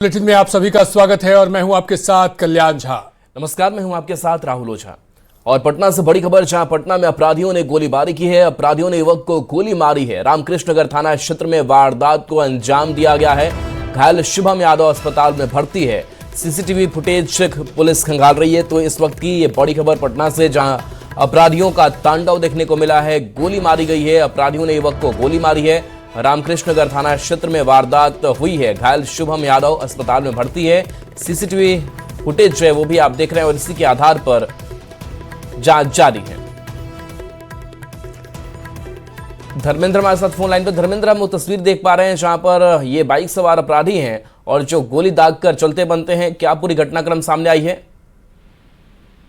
Bulletin में आप सभी का स्वागत है और मैं हूं आपके साथ कल्याण झा। नमस्कार, मैं हूं आपके साथ राहुल ओझा। और पटना से बड़ी खबर, जहां पटना में अपराधियों ने गोलीबारी की है। अपराधियों ने युवक को गोली मारी है। रामकृष्ण नगर थाना क्षेत्र में वारदात को अंजाम दिया गया है। घायल शुभम यादव अस्पताल में भर्ती है। सीसीटीवी फुटेज पुलिस खंगाल रही है। तो इस वक्त की ये बड़ी खबर पटना से, जहां अपराधियों का तांडव देखने को मिला है। गोली मारी गई है, अपराधियों ने युवक को गोली मारी है। रामकृष्ण नगर थाना क्षेत्र में वारदात हुई है। घायल शुभम यादव अस्पताल में भर्ती है। सीसीटीवी फुटेज जो है वो भी आप देख रहे हैं और इसी के आधार पर जांच जारी है। धर्मेंद्र हमारे साथ फोन लाइन पर। धर्मेंद्र, हम वो तस्वीर देख पा रहे हैं जहां पर ये बाइक सवार अपराधी हैं और जो गोली दागकर चलते बनते हैं। क्या पूरी घटनाक्रम सामने आई है?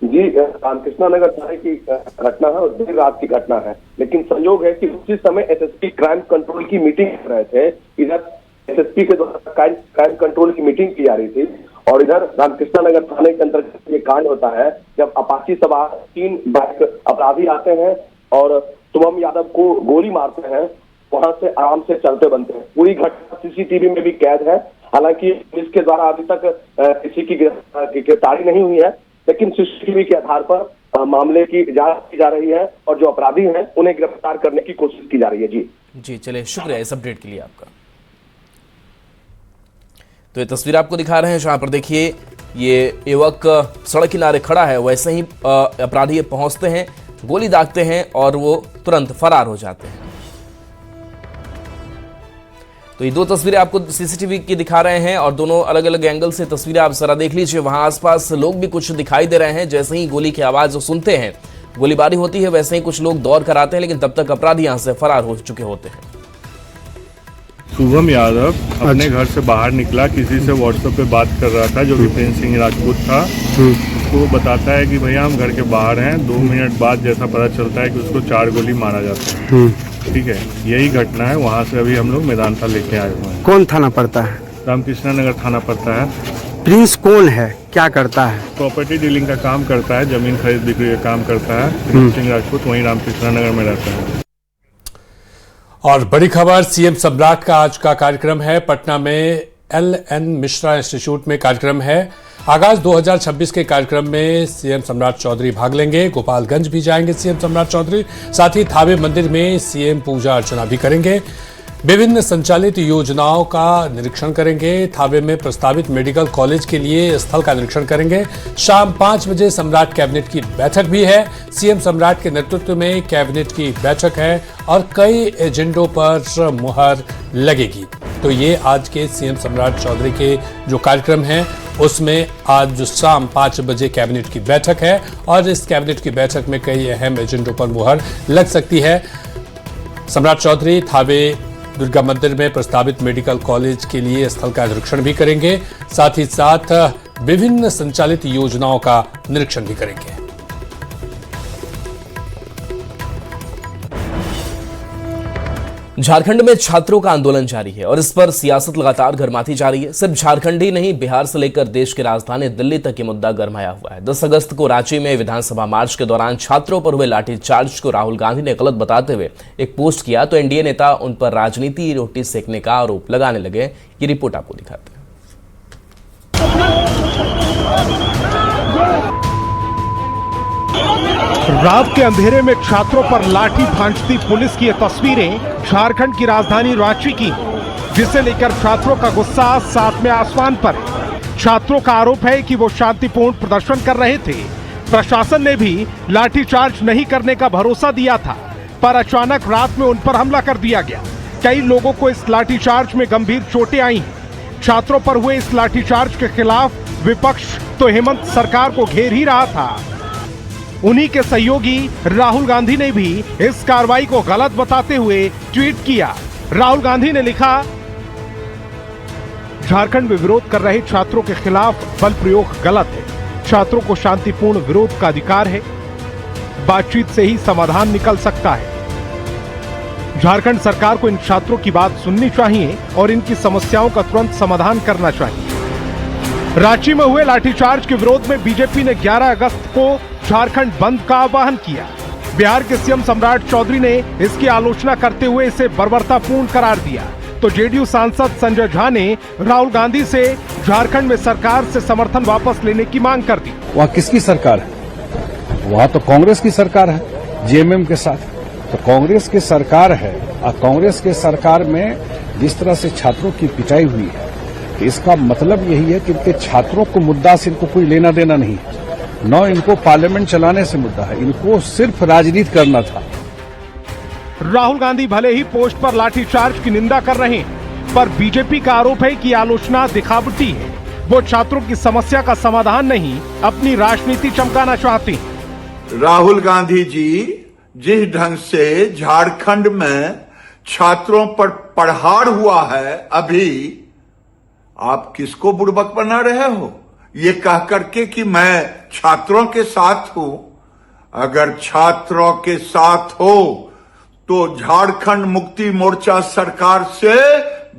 जी, रामकृष्ण नगर थाने की घटना है और देर रात की घटना है। लेकिन संयोग है कि उसी समय एसएसपी क्राइम कंट्रोल की मीटिंग कर रहे थे। इधर एसएसपी के द्वारा क्राइम कंट्रोल की मीटिंग की जा रही थी और इधर रामकृष्ण नगर थाने के अंतर्गत ये कांड होता है जब अपाची सवार 3 बाइक अपराधी आते हैं और शुभम यादव को गोली मारते हैं। वहां से आराम से चलते बनते हैं। पूरी घटना सीसीटीवी में भी कैद है। हालांकि पुलिस के द्वारा अभी तक किसी की गिरफ्तारी नहीं हुई है, लेकिन सीसीटीवी के आधार पर मामले की जांच की जा रही है और जो अपराधी हैं उन्हें गिरफ्तार करने की कोशिश की जा रही है। जी चलिए, शुक्रिया इस अपडेट के लिए आपका। तो ये तस्वीर आपको दिखा रहे हैं जहां पर देखिए ये युवक सड़क किनारे खड़ा है। वैसे ही अपराधी पहुंचते हैं, गोली दागते हैं और वो तुरंत फरार हो जाते हैं। तो ये 2 तस्वीरें आपको सीसीटीवी की दिखा रहे हैं और दोनों अलग अलग एंगल से तस्वीरें आप जरा देख लीजिए। वहां आसपास लोग भी कुछ दिखाई दे रहे हैं। जैसे ही गोली की आवाज सुनते हैं, गोलीबारी होती है, वैसे ही कुछ लोग दौड़ कर आते हैं, लेकिन तब तक अपराधी यहां से फरार हो चुके होते हैं। शुभम यादव अपने घर से बाहर निकला, किसी से व्हाट्सएप पे बात कर रहा था जो कि प्रिंस सिंह राजपूत था। उसको बताता है कि भैया हम घर के बाहर हैं। 2 मिनट बाद जैसा पता चलता है कि उसको 4 गोली मारा जाता है। ठीक है, यही घटना है। वहाँ से अभी हम लोग मेदांता लेके आए हुए हैं। कौन थाना पड़ता है? रामकृष्ण नगर थाना पड़ता है। प्रिंस कौन है, क्या करता है? प्रॉपर्टी डीलिंग का काम करता है, जमीन खरीद बिक्री का काम करता है। प्रिंस सिंह राजपूत वहीं रामकृष्ण नगर में रहता है। और बड़ी खबर, सीएम सम्राट का आज का कार्यक्रम है। पटना में LN मिश्रा इंस्टीट्यूट में कार्यक्रम है। आगाज 2026 के कार्यक्रम में सीएम सम्राट चौधरी भाग लेंगे। गोपालगंज भी जाएंगे सीएम सम्राट चौधरी। साथ ही थावे मंदिर में सीएम पूजा अर्चना भी करेंगे। विभिन्न संचालित योजनाओं का निरीक्षण करेंगे। थावे में प्रस्तावित मेडिकल कॉलेज के लिए स्थल का निरीक्षण करेंगे। शाम 5 बजे सम्राट कैबिनेट की बैठक भी है। सीएम सम्राट के नेतृत्व में कैबिनेट की बैठक है और कई एजेंडों पर मुहर लगेगी। तो ये आज के सीएम सम्राट चौधरी के जो कार्यक्रम है उसमें आज शाम 5 बजे कैबिनेट की बैठक है और इस कैबिनेट की बैठक में कई अहम एजेंडों पर मुहर लग सकती है। सम्राट चौधरी थावे दुर्गा मंदिर में प्रस्तावित मेडिकल कॉलेज के लिए स्थल का निरीक्षण भी करेंगे। साथ ही साथ विभिन्न संचालित योजनाओं का निरीक्षण भी करेंगे। झारखंड में छात्रों का आंदोलन जारी है और इस पर सियासत लगातार गरमाती जा रही है। सिर्फ झारखंड ही नहीं, बिहार से लेकर देश की राजधानी दिल्ली तक ये मुद्दा गरमाया हुआ है। 10 अगस्त को रांची में विधानसभा मार्च के दौरान छात्रों पर हुए लाठीचार्ज को राहुल गांधी ने गलत बताते हुए एक पोस्ट किया तो एनडीए नेता उन पर राजनीति रोटी सेकने का आरोप लगाने लगे। ये रिपोर्ट आपको दिखाते हैं। रात के अंधेरे में छात्रों पर लाठी भांजती पुलिस की ये तस्वीरें झारखंड की राजधानी रांची की, जिसे लेकर छात्रों का गुस्सा 7वें आसमान पर। छात्रों का आरोप है कि वो शांतिपूर्ण प्रदर्शन कर रहे थे। प्रशासन ने भी लाठीचार्ज नहीं करने का भरोसा दिया था, पर अचानक रात में उन पर हमला कर दिया गया। कई लोगों को इस लाठीचार्ज में गंभीर चोटें आई हैं। छात्रों पर हुए इस लाठीचार्ज के खिलाफ विपक्ष तो हेमंत सरकार को घेर ही रहा था। उन्हीं के सहयोगी राहुल गांधी ने भी इस कार्रवाई को गलत बताते हुए ट्वीट किया। राहुल गांधी ने लिखा, झारखंड में विरोध कर रहे छात्रों के खिलाफ बल प्रयोग गलत है। छात्रों को शांतिपूर्ण विरोध का अधिकार है। बातचीत से ही समाधान निकल सकता है। झारखंड सरकार को इन छात्रों की बात सुननी चाहिए और इनकी समस्याओं का तुरंत समाधान करना चाहिए। रांची में हुए लाठीचार्ज के विरोध में बीजेपी ने 11 अगस्त को झारखंड बंद का आह्वान किया। बिहार के सीएम सम्राट चौधरी ने इसकी आलोचना करते हुए इसे बर्बरतापूर्ण करार दिया। तो जेडीयू सांसद संजय झा ने राहुल गांधी से झारखंड में सरकार से समर्थन वापस लेने की मांग कर दी। वहाँ किसकी सरकार है? वहाँ तो कांग्रेस की सरकार है जेएमएम के साथ। तो कांग्रेस की सरकार है और कांग्रेस के सरकार में जिस तरह से छात्रों की पिटाई हुई है, तो इसका मतलब यही है कि इनके छात्रों को मुद्दा से इनको कोई लेना देना नहीं है, न इनको पार्लियामेंट चलाने से मुद्दा है, इनको सिर्फ राजनीति करना था। राहुल गांधी भले ही पोस्ट पर लाठीचार्ज की निंदा कर रहे हैं, पर बीजेपी का आरोप है कि आलोचना दिखावटी है। वो छात्रों की समस्या का समाधान नहीं, अपनी राजनीति चमकाना चाहते हैं। राहुल गांधी जी जिस ढंग से झारखंड में छात्रों पर प्रहार हुआ है, अभी आप किसको बुड़बक बना रहे हो ये कह करके कि मैं छात्रों के साथ हूं। अगर छात्रों के साथ हो तो झारखंड मुक्ति मोर्चा सरकार से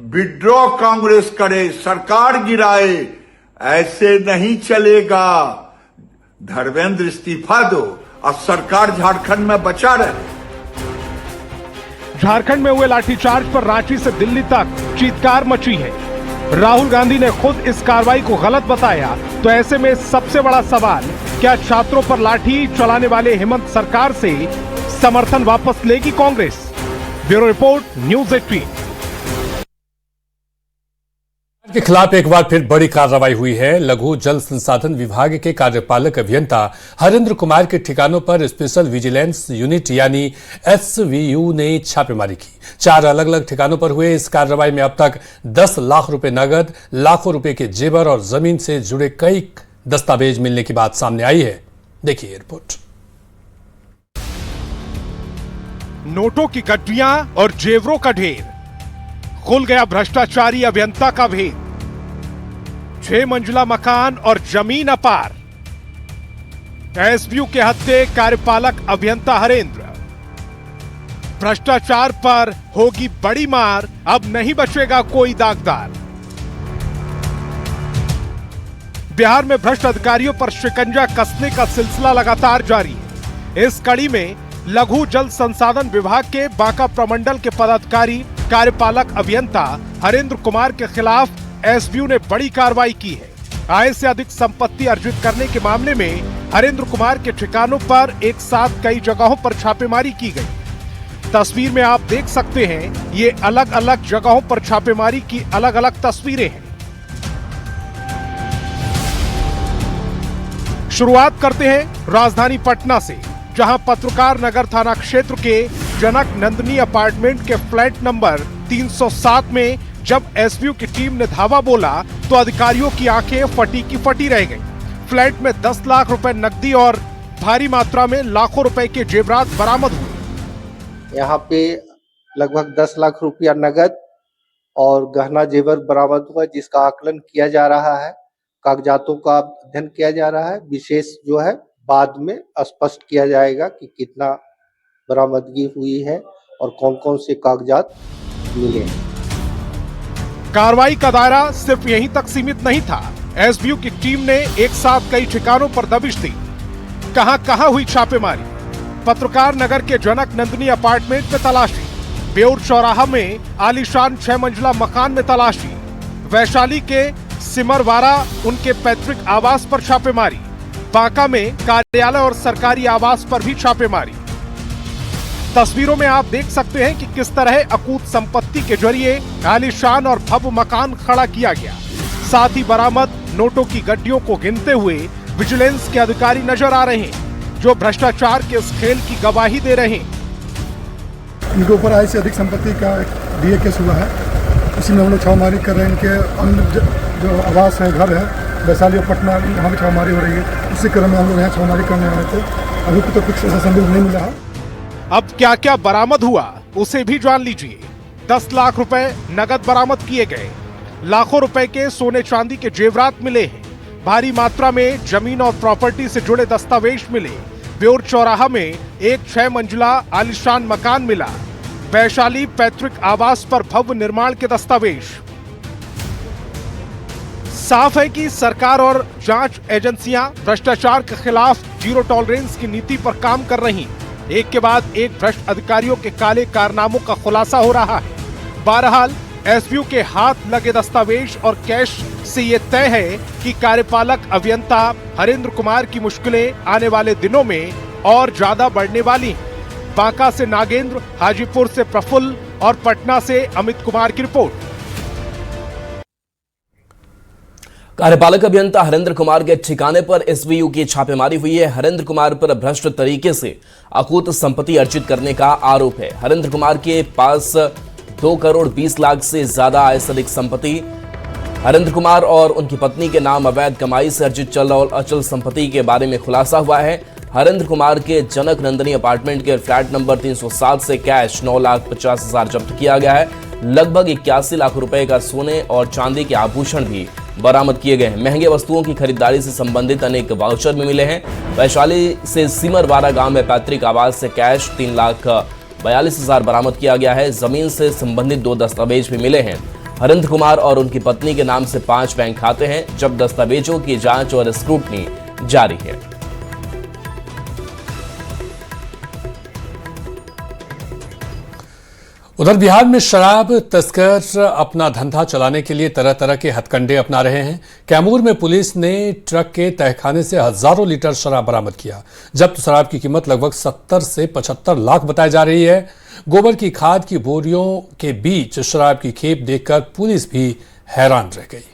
विड्रॉ कांग्रेस करे, सरकार गिराए, ऐसे नहीं चलेगा। धर्मेंद्र इस्तीफा दो और सरकार झारखंड में बचा रहे। झारखंड में हुए लाठीचार्ज पर रांची से दिल्ली तक चीत्कार मची है। राहुल गांधी ने खुद इस कार्रवाई को गलत बताया, तो ऐसे में सबसे बड़ा सवाल, क्या छात्रों पर लाठी चलाने वाले हेमंत सरकार से समर्थन वापस लेगी कांग्रेस? Bureau report, news 18। के खिलाफ एक बार फिर बड़ी कार्रवाई हुई है। लघु जल संसाधन विभाग के कार्यपालक अभियंता हरेंद्र कुमार के ठिकानों पर स्पेशल विजिलेंस यूनिट यानी एसवीयू ने छापेमारी की। 4 अलग अलग ठिकानों पर हुए इस कार्रवाई में अब तक 10 लाख रुपए नगद, लाखों रुपए के जेवर और जमीन से जुड़े कई दस्तावेज मिलने की बात सामने आई है। देखिए रिपोर्ट। नोटों की गड्डियां और जेवरों का ढेर, खुल गया भ्रष्टाचारी अभियंता का भेद। 6 मंजिला मकान और जमीन अपार, एसवीयू के हत्थे कार्यपालक अभियंता हरेंद्र। भ्रष्टाचार पर होगी बड़ी मार, अब नहीं बचेगा कोई दागदार। बिहार में भ्रष्ट अधिकारियों पर शिकंजा कसने का सिलसिला लगातार जारी है। इस कड़ी में लघु जल संसाधन विभाग के बांका प्रमंडल के पदाधिकारी कार्यपालक अभियंता हरेंद्र कुमार के खिलाफ एसवीयू ने बड़ी कार्रवाई की है। आय से अधिक संपत्ति अर्जित करने के मामले में हरेंद्र कुमार के ठिकानों पर एक साथ कई जगहों पर छापेमारी की गई। तस्वीर में आप देख सकते हैं, ये अलग अलग जगहों पर छापेमारी की अलग अलग तस्वीरें हैं। शुरुआत करते हैं राजधानी पटना से, जहां पत्रकार नगर थाना क्षेत्र के जनक नंदनी अपार्टमेंट के फ्लैट नंबर 307 में जब एसवीयू की टीम ने धावा बोला तो अधिकारियों की आंखें फटी की फटी रह गईं। फ्लैट में 10 लाख रुपए नकदी और भारी मात्रा में लाखों रुपए के जेवरात बरामद हुए। यहाँ पे लगभग 10 लाख रुपया नगद और गहना जेवर बरामद हुआ, जिसका आकलन किया जा रहा है, कागजातों का अध्ययन किया जा रहा है। विशेष जो है बाद में स्पष्ट किया जाएगा कि कितना बरामदगी हुई है और कौन कौन से कागजात मिले हैं। कार्रवाई का दायरा सिर्फ यहीं तक सीमित नहीं था। एसवीयू की टीम ने एक साथ कई ठिकानों पर दबिश दी। कहां हुई छापेमारी? पत्रकार नगर के जनक नंदनी अपार्टमेंट में तलाशी, बेउर चौराहा में आलीशान 6 मंजिला मकान में तलाशी, वैशाली के सिमरवाड़ा उनके पैतृक आवास पर छापेमारी, बांका में कार्यालय और सरकारी आवास पर भी छापेमारी। तस्वीरों में आप देख सकते हैं कि किस तरह अकूत संपत्ति के जरिए आलीशान और भव्य मकान खड़ा किया गया। साथ ही बरामद नोटों की गड्डियों को गिनते हुए विजिलेंस के अधिकारी नजर आ रहे हैं, जो भ्रष्टाचार के इस खेल की गवाही दे रहे हैं। इनके ऊपर आय से अधिक संपत्ति का डीए केस हुआ है, इसी में हम लोग छापेमारी कर रहे हैं। इनके अन्य जो आवास है, घर है, वैशाली और पटना, यहाँ भी छापेमारी हो रही है। इसी क्रम में हम लोग यहाँ छापेमारी करने वाले थे। अभी तो कुछ ऐसा संदेश नहीं मिला है। अब क्या क्या बरामद हुआ उसे भी जान लीजिए। 10 लाख रुपए नगद बरामद किए गए, लाखों रुपए के सोने चांदी के जेवरात मिले हैं, भारी मात्रा में जमीन और प्रॉपर्टी से जुड़े दस्तावेज मिले, बेउर चौराहा में एक 6 मंजिला आलीशान मकान मिला, वैशाली पैतृक आवास पर भव्य निर्माण के दस्तावेज। साफ है कि सरकार और जांच एजेंसियां भ्रष्टाचार के खिलाफ जीरो टॉलरेंस की नीति पर काम कर रही। एक के बाद एक भ्रष्ट अधिकारियों के काले कारनामों का खुलासा हो रहा है। बहरहाल एसवीयू के हाथ लगे दस्तावेज और कैश जिससे ये तय है कि कार्यपालक अभियंता हरेंद्र कुमार की मुश्किलें आने वाले दिनों में और ज्यादा बढ़ने वाली हैं। बांका से नागेंद्र, हाजीपुर से प्रफुल्ल और पटना से अमित कुमार की रिपोर्ट। कार्यपालक अभियंता हरेंद्र कुमार के ठिकाने पर एसवीयू की छापेमारी हुई है। हरेंद्र कुमार पर भ्रष्ट तरीके से अकूत संपत्ति अर्जित करने का आरोप है। हरेंद्र कुमार के पास 2 करोड़ 20 लाख से ज्यादा आय से अधिक संपत्ति, हरेंद्र कुमार और उनकी पत्नी के नाम अवैध कमाई से अर्जित चल और अचल संपत्ति के बारे में खुलासा हुआ है। हरेंद्र कुमार के जनक नंदनी अपार्टमेंट के फ्लैट नंबर 307 से कैश 9,50,000 जब्त किया गया है। लगभग 81 लाख रुपए का सोने और चांदी के आभूषण भी बरामद किए गए हैं। महंगे वस्तुओं की खरीदारी से संबंधित अनेक वाउचर भी मिले हैं। वैशाली से सिमरवाड़ा गांव में पैतृक आवास से कैश 3,42,000 बरामद किया गया है। जमीन से संबंधित 2 दस्तावेज भी मिले हैं। हरेंद्र कुमार और उनकी पत्नी के नाम से 5 बैंक खाते हैं। जब दस्तावेजों की जांच और स्क्रूटनी जारी है। उधर बिहार में शराब तस्कर अपना धंधा चलाने के लिए तरह तरह के हथकंडे अपना रहे हैं। कैमूर में पुलिस ने ट्रक के तहखाने से हजारों लीटर शराब बरामद किया। जब्त शराब की कीमत लगभग 70 से 75 लाख बताई जा रही है। गोबर की खाद की बोरियों के बीच शराब की खेप देखकर पुलिस भी हैरान रह गई।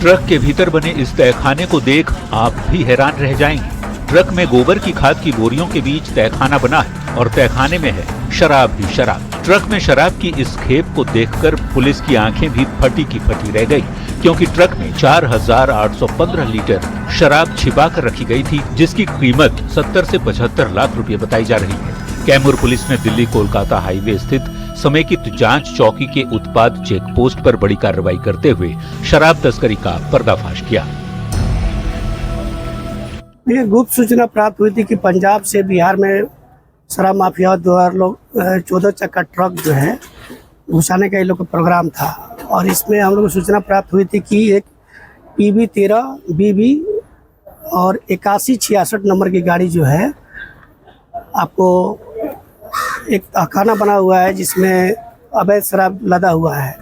ट्रक के भीतर बने इस तहखाने को देख आप भी हैरान रह जाएंगे। ट्रक में गोबर की खाद की बोरियों के बीच तहखाना बना है और तहखाने में है शराब ही शराब। ट्रक में शराब की इस खेप को देखकर पुलिस की आंखें भी फटी की फटी रह गई, क्योंकि ट्रक में 4,815 लीटर शराब छिपा कर रखी गई थी, जिसकी कीमत 70 से 75 लाख रुपए बताई जा रही है। कैमूर पुलिस ने दिल्ली कोलकाता हाईवे स्थित समेकित जांच चौकी के उत्पाद चेक पोस्ट पर बड़ी कार्रवाई करते हुए शराब तस्करी का पर्दाफाश किया। ये गुप्त सूचना प्राप्त हुई थी कि पंजाब से बिहार में शराब माफिया द्वारा लोग 14 चक्का ट्रक जो है घुसाने का ये लोग का प्रोग्राम था, और इसमें हम लोग को सूचना प्राप्त हुई थी कि एक PB 13 BB और 8166 नंबर की गाड़ी जो है, आपको एक तहखाना बना हुआ है जिसमें अवैध शराब लदा हुआ है।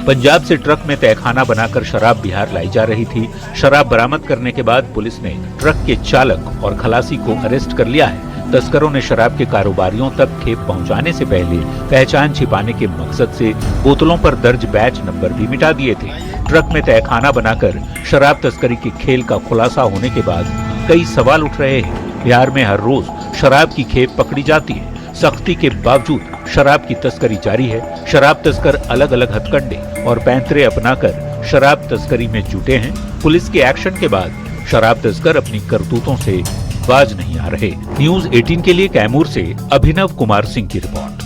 पंजाब से ट्रक में तहखाना बनाकर शराब बिहार लाई जा रही थी। शराब बरामद करने के बाद पुलिस ने ट्रक के चालक और खलासी को अरेस्ट कर लिया है। तस्करों ने शराब के कारोबारियों तक खेप पहुंचाने से पहले पहचान छिपाने के मकसद से बोतलों पर दर्ज बैच नंबर भी मिटा दिए थे। ट्रक में तहखाना बनाकर शराब तस्करी के खेल का खुलासा होने के बाद कई सवाल उठ रहे हैं। बिहार में हर रोज शराब की खेप पकड़ी जाती है। सख्ती के बावजूद शराब की तस्करी जारी है। शराब तस्कर अलग अलग हथकंडे और पैंतरे अपनाकर शराब तस्करी में जुटे हैं। पुलिस के एक्शन के बाद शराब तस्कर अपनी करतूतों से बाज नहीं आ रहे। न्यूज़ 18 के लिए कैमूर से अभिनव कुमार सिंह की रिपोर्ट।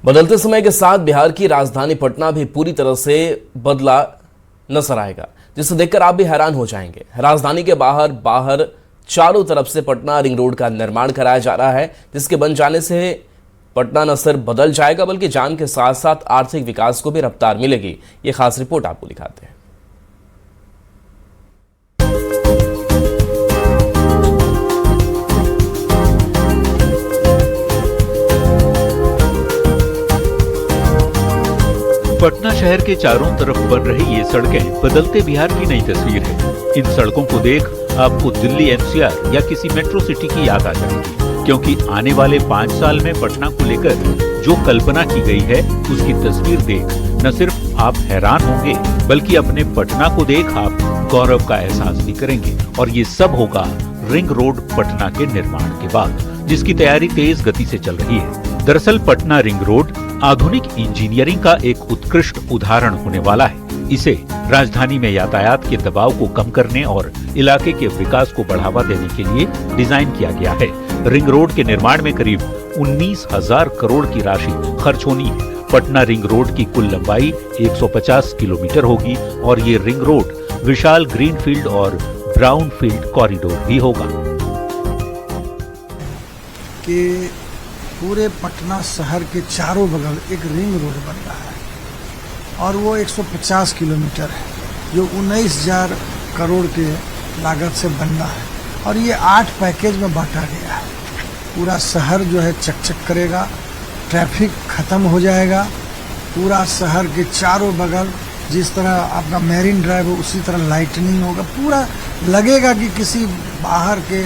बदलते समय के साथ बिहार की राजधानी पटना भी पूरी तरह से बदला नजर आएगा, जिसे देखकर आप भी हैरान हो जाएंगे। राजधानी के बाहर चारों तरफ से पटना रिंग रोड का निर्माण कराया जा रहा है, जिसके बन जाने से पटना न सिर्फ बदल जाएगा बल्कि जान के साथ साथ आर्थिक विकास को भी रफ्तार मिलेगी। ये खास रिपोर्ट आपको दिखाते हैं। पटना शहर के चारों तरफ बन रही ये सड़कें बदलते बिहार की नई तस्वीर है। इन सड़कों को देख आपको दिल्ली NCR या किसी मेट्रो सिटी की याद आ जाएगी, क्योंकि आने वाले 5 साल में पटना को लेकर जो कल्पना की गई है उसकी तस्वीर देख न सिर्फ आप हैरान होंगे बल्कि अपने पटना को देख आप गौरव का एहसास भी करेंगे। और ये सब होगा रिंग रोड पटना के निर्माण के बाद, जिसकी तैयारी तेज गति से चल रही है। दरअसल पटना रिंग रोड आधुनिक इंजीनियरिंग का एक उत्कृष्ट उदाहरण होने वाला है। इसे राजधानी में यातायात के दबाव को कम करने और इलाके के विकास को बढ़ावा देने के लिए डिजाइन किया गया है। रिंग रोड के निर्माण में करीब 19,000 करोड़ की राशि खर्च होनी है। पटना रिंग रोड की कुल लंबाई 150 किलोमीटर होगी और ये रिंग रोड विशाल ग्रीनफील्ड और ब्राउनफील्ड कॉरिडोर भी होगा। कि पूरे पटना शहर के चारों बगल एक रिंग रोड बन रहा है और वो 150 किलोमीटर है, जो 19,000 करोड़ के लागत से बनना है और ये 8 पैकेज में बांटा गया है। पूरा शहर जो है चकचक करेगा, ट्रैफिक खत्म हो जाएगा, पूरा शहर के चारों बगल जिस तरह आपका मैरीन ड्राइव हो उसी तरह लाइटनिंग होगा। पूरा लगेगा कि किसी बाहर के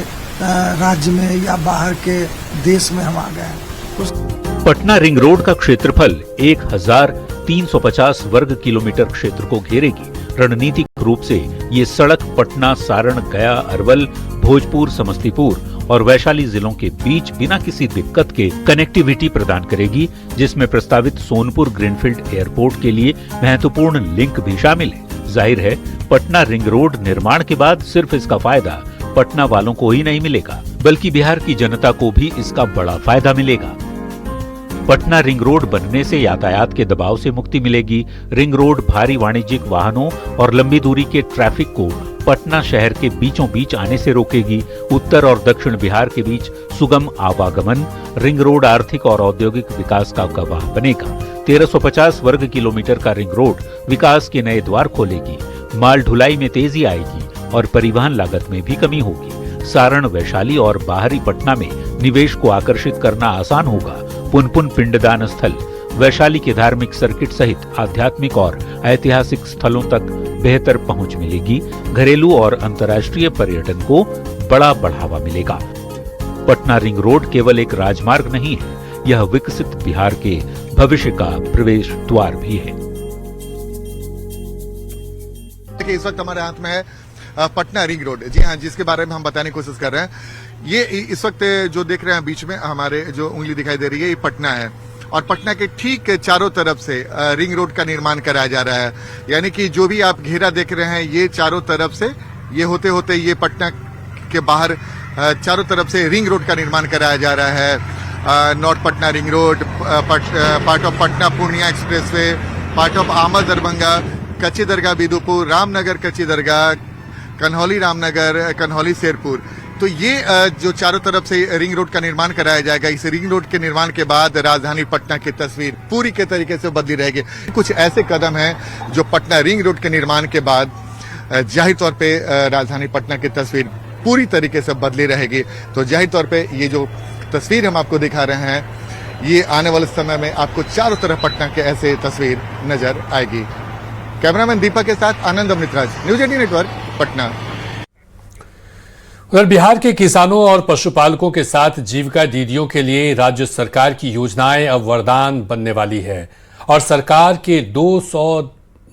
राज्य में या बाहर के देश में हम आ गए हैं। पटना रिंग रोड का क्षेत्रफल 1350 वर्ग किलोमीटर क्षेत्र को घेरेगी। रणनीतिक रूप से ये सड़क पटना, सारण, गया, अरवल, भोजपुर, समस्तीपुर और वैशाली जिलों के बीच बिना किसी दिक्कत के कनेक्टिविटी प्रदान करेगी, जिसमें प्रस्तावित सोनपुर ग्रीनफील्ड एयरपोर्ट के लिए महत्वपूर्ण लिंक भी शामिल है। जाहिर है, पटना रिंग रोड निर्माण के बाद सिर्फ इसका फायदा पटना वालों को ही नहीं मिलेगा, बल्कि बिहार की जनता को भी इसका बड़ा फायदा मिलेगा। पटना रिंग रोड बनने से यातायात के दबाव से मुक्ति मिलेगी। रिंग रोड भारी वाणिज्यिक वाहनों और लंबी दूरी के ट्रैफिक को पटना शहर के बीचों बीच आने से रोकेगी। उत्तर और दक्षिण बिहार के बीच सुगम आवागमन। रिंग रोड आर्थिक और औद्योगिक विकास का गवाह बनेगा। 1350 वर्ग किलोमीटर का रिंग रोड विकास के नए द्वार खोलेगी। माल ढुलाई में तेजी आएगी और परिवहन लागत में भी कमी होगी। सारण, वैशाली और बाहरी पटना में निवेश को आकर्षित करना आसान होगा। पुनपुन पिंडदान स्थल, वैशाली के धार्मिक सर्किट सहित आध्यात्मिक और ऐतिहासिक स्थलों तक बेहतर पहुंच मिलेगी। घरेलू और अंतर्राष्ट्रीय पर्यटन को बड़ा बढ़ावा मिलेगा। पटना रिंग रोड केवल एक राजमार्ग नहीं है, यह विकसित बिहार के भविष्य का प्रवेश द्वार भी है। इस वक्त हमारे हाथ में है पटना रिंग रोड। जी हाँ, जिसके बारे में हम बताने की कोशिश कर रहे हैं। ये इस वक्त जो देख रहे हैं बीच में हमारे जो उंगली दिखाई दे रही है, ये पटना है और पटना के ठीक चारों तरफ से रिंग रोड का निर्माण कराया जा रहा है। यानी कि जो भी आप घेरा देख रहे हैं, ये चारों तरफ से ये होते होते ये पटना के बाहर चारों तरफ से रिंग रोड का निर्माण कराया जा रहा है। North Patna ring road, part of Patna Purnia expressway, part of आमद दरभंगा, कच्ची दरगाह बिदुपुर, रामनगर कच्ची दरगाह, कन्हौली रामनगर, कन्हौली शेरपुर। तो ये जो चारों तरफ से रिंग रोड का निर्माण कराया जाएगा, इस रिंग रोड के निर्माण के बाद राजधानी पटना की तस्वीर पूरी के तरीके से बदली रहेगी। कुछ ऐसे कदम हैं जो पटना रिंग रोड के निर्माण के बाद जाहिर तौर पे राजधानी पटना की तस्वीर पूरी तरीके से बदली रहेगी। तो जाहिर तौर पे ये जो तस्वीर हम आपको दिखा रहे हैं, ये आने वाले समय में आपको चारों तरफ पटना के ऐसे तस्वीर नजर आएगी। कैमरामैन दीपक के साथ आनंद अमृतराज, न्यूज 18 नेटवर्क, पटना। उधर बिहार के किसानों और पशुपालकों के साथ जीविका दीदियों के लिए राज्य सरकार की योजनाएं अब वरदान बनने वाली है और सरकार के 200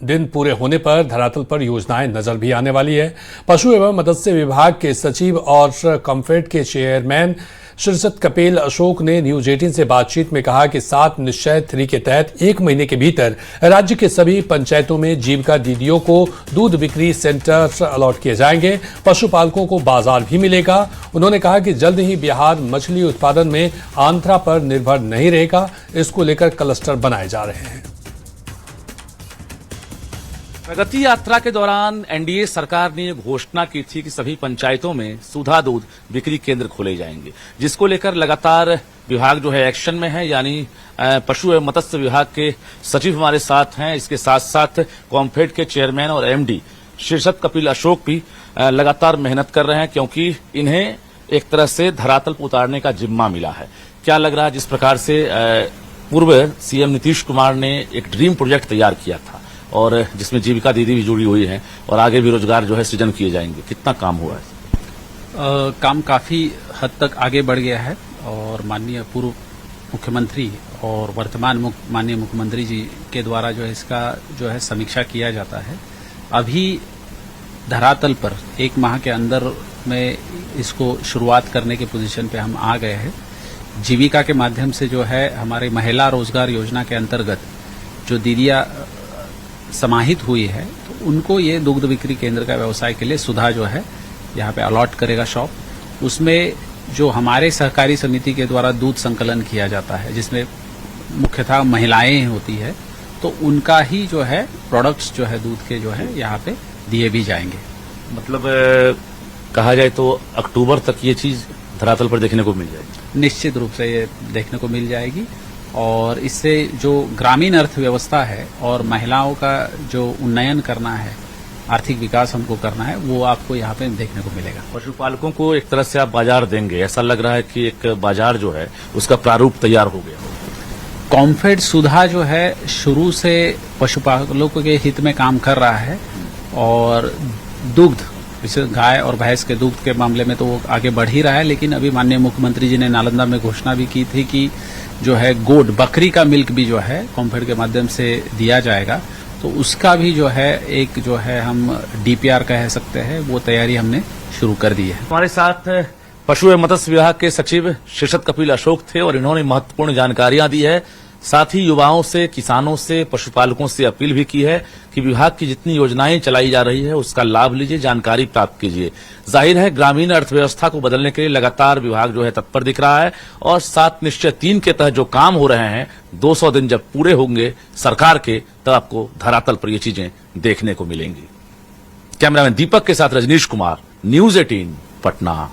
दिन पूरे होने पर धरातल पर योजनाएं नजर भी आने वाली है। पशु एवं मत्स्य विभाग के सचिव और कॉम्फेड के चेयरमैन शीर्षत कपिल अशोक ने न्यूज 18 से बातचीत में कहा कि 7 निश्चय 3 के तहत 1 महीने के भीतर राज्य के सभी पंचायतों में जीविका दीदियों को दूध बिक्री सेंटर अलॉट किए जाएंगे। पशुपालकों को बाजार भी मिलेगा। उन्होंने कहा कि जल्द ही बिहार मछली उत्पादन में आंध्रा पर निर्भर नहीं रहेगा। इसको लेकर क्लस्टर बनाए जा रहे हैं। प्रगति यात्रा के दौरान एनडीए सरकार ने घोषणा की थी कि सभी पंचायतों में सुधा दूध बिक्री केंद्र खोले जाएंगे, जिसको लेकर लगातार विभाग जो है एक्शन में है। यानी पशु एवं मत्स्य विभाग के सचिव हमारे साथ हैं, इसके साथ साथ कॉम्फेड के चेयरमैन और एमडी शीर्षत कपिल अशोक भी लगातार मेहनत कर रहे हैं, क्योंकि इन्हें एक तरह से धरातल पर उतारने का जिम्मा मिला है। क्या लग रहा है, जिस प्रकार से पूर्व सीएम नीतीश कुमार ने एक ड्रीम प्रोजेक्ट तैयार किया था और जिसमें जीविका दीदी भी जुड़ी हुई है और आगे भी रोजगार जो है सृजन किए जाएंगे, कितना काम हुआ है? काम काफी हद तक आगे बढ़ गया है और माननीय पूर्व मुख्यमंत्री और वर्तमान माननीय मुख्यमंत्री जी के द्वारा जो है इसका जो है समीक्षा किया जाता है। अभी धरातल पर 1 माह के अंदर में इसको शुरुआत करने के पोजीशन पे हम आ गए हैं। जीविका के माध्यम से जो है हमारे महिला रोजगार योजना के अंतर्गत जो दीदियां समाहित हुई है, तो उनको ये दुग्ध बिक्री केंद्र का व्यवसाय के लिए सुधा जो है यहाँ पे अलॉट करेगा शॉप। उसमें जो हमारे सहकारी समिति के द्वारा दूध संकलन किया जाता है, जिसमें मुख्यतः महिलाएं होती है, तो उनका ही जो है प्रोडक्ट्स जो है दूध के जो है यहाँ पे दिए भी जाएंगे। मतलब कहा जाए तो अक्टूबर तक ये चीज धरातल पर देखने को मिल जाएगी। निश्चित रूप से ये देखने को मिल जाएगी और इससे जो ग्रामीण अर्थव्यवस्था है और महिलाओं का जो उन्नयन करना है, आर्थिक विकास हमको करना है, वो आपको यहाँ पे देखने को मिलेगा। पशुपालकों को एक तरह से आप बाजार देंगे, ऐसा लग रहा है कि एक बाजार जो है उसका प्रारूप तैयार हो गया। कॉम्फेड सुधा जो है शुरू से पशुपालकों के हित में काम कर रहा है और दुग्ध, विशेष गाय और भैंस के दुग्ध के मामले में तो वो आगे बढ़ ही रहा है, लेकिन अभी माननीय मुख्यमंत्री जी ने नालंदा में घोषणा भी की थी कि जो है गोड बकरी का मिल्क भी जो है कॉम्फेड के माध्यम से दिया जाएगा, तो उसका भी जो है एक जो है हम डीपीआर कह सकते हैं, वो तैयारी हमने शुरू कर दी है। हमारे साथ पशु एवं मत्स्य विभाग के सचिव शीर्षद कपिल अशोक थे और इन्होंने महत्वपूर्ण जानकारियां दी है। साथ ही युवाओं से, किसानों से, पशुपालकों से अपील भी की है कि विभाग की जितनी योजनाएं चलाई जा रही है उसका लाभ लीजिए, जानकारी प्राप्त कीजिए। जाहिर है ग्रामीण अर्थव्यवस्था को बदलने के लिए लगातार विभाग जो है तत्पर दिख रहा है और 7 निश्चय 3 के तहत जो काम हो रहे हैं 200 दिन जब पूरे होंगे सरकार के, तब आपको धरातल पर ये चीजें देखने को मिलेंगी। कैमरामैन दीपक के साथ रजनीश कुमार, न्यूज 18 पटना।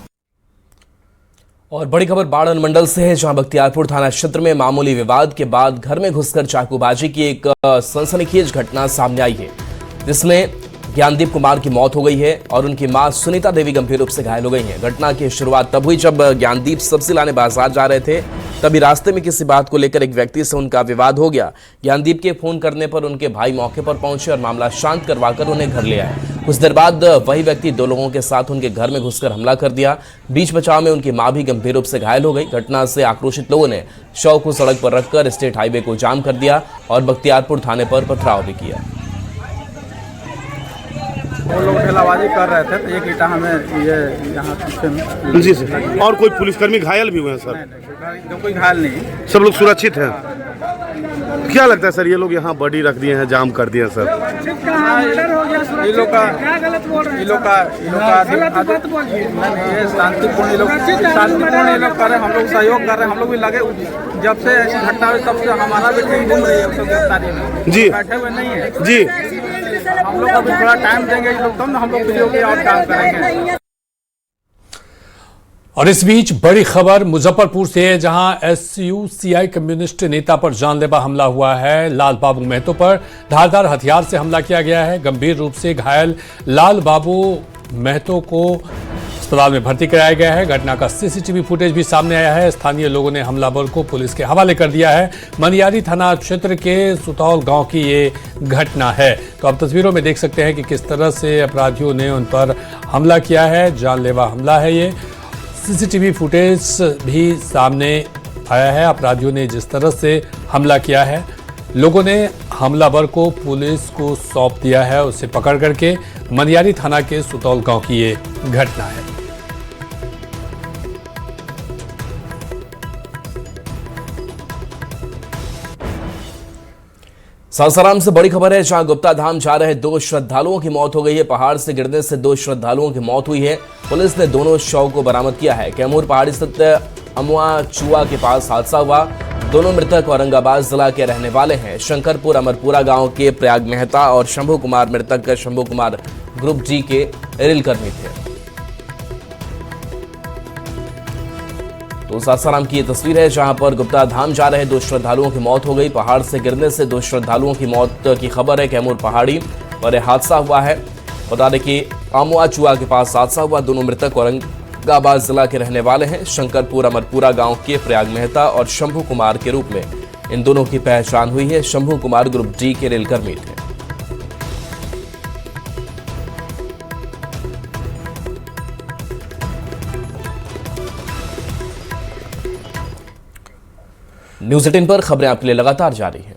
और बड़ी खबर बाढ़ अनुमंडल से है, जहां बख्तियारपुर थाना क्षेत्र में मामूली विवाद के बाद घर में घुसकर चाकूबाजी की एक सनसनीखेज घटना सामने आई है, जिसमें ज्ञानदीप कुमार की मौत हो गई है और उनकी मां सुनीता देवी गंभीर रूप से घायल हो गई हैं। घटना की शुरुआत तब हुई जब ज्ञानदीप सब्जी लाने बाजार जा रहे थे, तभी रास्ते में किसी बात को लेकर एक व्यक्ति से उनका विवाद हो गया। ज्ञानदीप के फोन करने पर उनके भाई मौके पर पहुंचे और मामला शांत करवाकर उन्हें घर ले आए। कुछ देर बाद वही व्यक्ति 2 लोगों के साथ उनके घर में घुसकर हमला कर दिया। बीच बचाव में उनकी मां भी गंभीर रूप से घायल हो गई। घटना से आक्रोशित लोगों ने शव को सड़क पर रखकर स्टेट हाईवे को जाम कर दिया और बख्तियारपुर थाने पर पथराव भी किया। वो लोग ठेलाबाजी कर रहे थे तो एक ईटा हमें ये यहाँ पीछे जी सर। और कोई पुलिसकर्मी घायल भी हुए हैं सर? नहीं, कोई घायल नहीं, सब लोग सुरक्षित हैं। क्या लगता है सर, ये लोग यहाँ बॉडी रख दिए हैं, जाम कर दिए हैं सर? ये लोग का ये शांतिपूर्ण ये लोग कर रहे हैं, हम लोग सहयोग कर रहे हैं। हम लोग भी लगे, जब से ऐसी घटना हुई तब से हमारा भी टीम घूम रही है गिरफ्तारी में जी, बैठे हुए नहीं है जी। हम लोग अभी थोड़ा टाइम देंगे ये लोग, तब ना हम लोग वीडियो के और काम करेंगे। और इस बीच बड़ी खबर मुजफ्फरपुर से है, जहां एसयूसीआई कम्युनिस्ट नेता पर जानलेवा हमला हुआ है। लाल बाबू महतो पर धारदार हथियार से हमला किया गया है। गंभीर रूप से घायल लाल बाबू महतो को अस्पताल में भर्ती कराया गया है। घटना का सीसीटीवी फुटेज भी सामने आया है। स्थानीय लोगों ने हमलावर को पुलिस के हवाले कर दिया है। मनियारी थाना क्षेत्र के सुतौल गांव की ये घटना है। तो आप तस्वीरों में देख सकते हैं कि किस तरह से अपराधियों ने उन पर हमला किया है। जानलेवा हमला है ये। सीसीटीवी फुटेज भी सामने आया है। अपराधियों ने जिस तरह से हमला किया है, लोगों ने हमलावर को पुलिस को सौंप दिया है। उसे पकड़ करके मनियारी थाना के सुतौल गांव की ये घटना है। सासाराम से बड़ी खबर है, जहां गुप्ता धाम जा रहे 2 श्रद्धालुओं की मौत हो गई है। पहाड़ से गिरने से 2 श्रद्धालुओं की मौत हुई है। पुलिस ने दोनों शव को बरामद किया है। कैमूर पहाड़ी स्थित अमुआ चुआ के पास हादसा हुआ। दोनों मृतक औरंगाबाद जिला के रहने वाले हैं। शंकरपुर अमरपुरा गांव के प्रयाग मेहता और शंभू कुमार मृतक शंभू कुमार ग्रुप जी के रेल कर्मी थे। तो सासाराम की ये तस्वीर है, जहां पर गुप्ता धाम जा रहे 2 श्रद्धालुओं की मौत हो गई। पहाड़ से गिरने से 2 श्रद्धालुओं की मौत की खबर है। कैमूर पहाड़ी पर यह हादसा हुआ है। बता दें कि अमुआ चुआ के पास हादसा हुआ। दोनों मृतक औरंगाबाद जिला के रहने वाले हैं। शंकरपुर अमरपुरा गांव के प्रयाग मेहता और शंभू कुमार के रूप में इन दोनों की पहचान हुई है। शंभू कुमार ग्रुप डी के रेल कर्मी थे। न्यूज़ 18 पर खबरें आपके लिए लगातार जारी हैं।